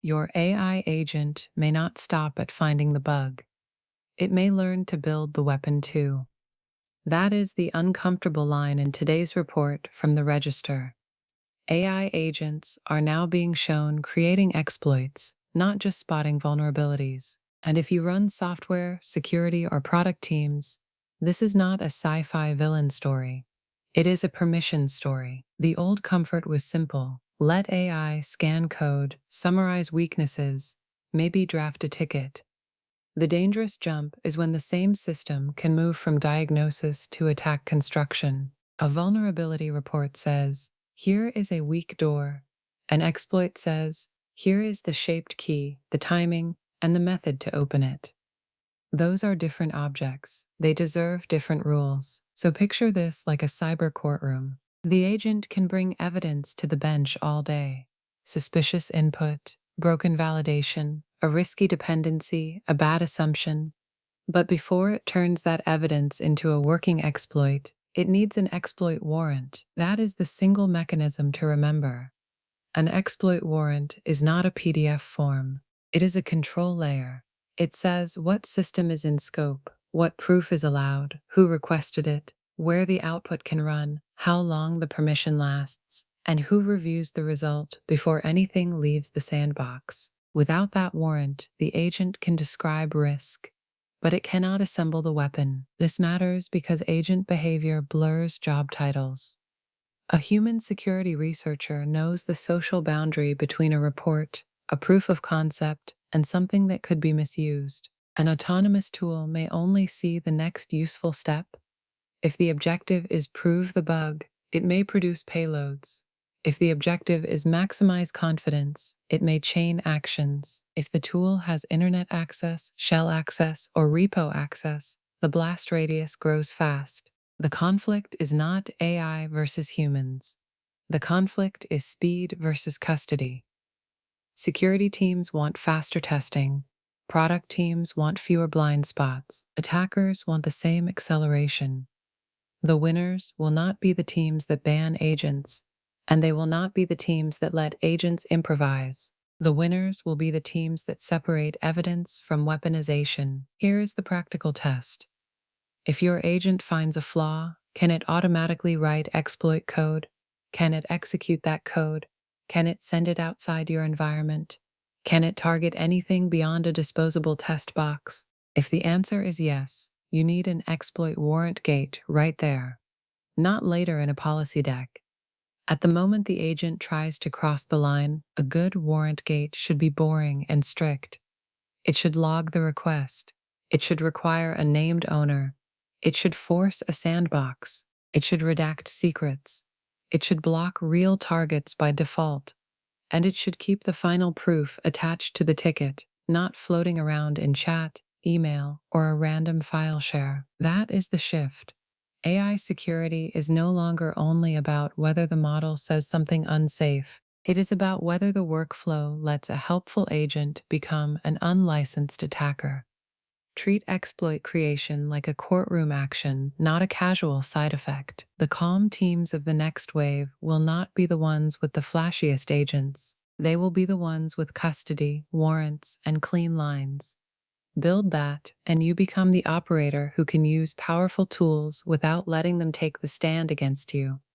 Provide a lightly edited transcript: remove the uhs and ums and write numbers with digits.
Your AI agent may not stop at finding the bug. It may learn to build the weapon too. That is the uncomfortable line in today's report from the Register. AI agents are now being shown creating exploits, not just spotting vulnerabilities. And if you run software, security, or product teams, this is not a sci-fi villain story. It is a permission story. The old comfort was simple. Let AI scan code, summarize weaknesses, maybe draft a ticket. The dangerous jump is when the same system can move from diagnosis to attack construction. A vulnerability report says, here is a weak door. An exploit says, here is the shaped key, the timing, and the method to open it. Those are different objects. They deserve different rules. So picture this like a cyber courtroom. The agent can bring evidence to the bench all day. Suspicious input, broken validation, a risky dependency, a bad assumption. But before it turns that evidence into a working exploit, it needs an exploit warrant. That is the single mechanism to remember. An exploit warrant is not a PDF form. It is a control layer. It says what system is in scope, what proof is allowed, who requested it, where the output can run, how long the permission lasts, and who reviews the result before anything leaves the sandbox. Without that warrant, the agent can describe risk, but it cannot assemble the weapon. This matters because agent behavior blurs job titles. A human security researcher knows the social boundary between a report, a proof of concept, and something that could be misused. An autonomous tool may only see the next useful step. If the objective is prove the bug, it may produce payloads. If the objective is maximize confidence, it may chain actions. If the tool has internet access, shell access, or repo access, the blast radius grows fast. The conflict is not AI versus humans. The conflict is speed versus custody. Security teams want faster testing. Product teams want fewer blind spots. Attackers want the same acceleration. The winners will not be the teams that ban agents, and they will not be the teams that let agents improvise. The winners will be the teams that separate evidence from weaponization. Here is the practical test. If your agent finds a flaw, can it automatically write exploit code? Can it execute that code? Can it send it outside your environment? Can it target anything beyond a disposable test box? If the answer is yes, you need an exploit warrant gate right there, not later in a policy deck. At the moment the agent tries to cross the line, a good warrant gate should be boring and strict. It should log the request. It should require a named owner. It should force a sandbox. It should redact secrets. It should block real targets by default. And it should keep the final proof attached to the ticket, not floating around in chat, email, or a random file share. That is the shift. AI security is no longer only about whether the model says something unsafe. It is about whether the workflow lets a helpful agent become an unlicensed attacker. Treat exploit creation like a courtroom action, not a casual side effect. The calm teams of the next wave will not be the ones with the flashiest agents. They will be the ones with custody, warrants, and clean lines. Build that, and you become the operator who can use powerful tools without letting them take the stand against you.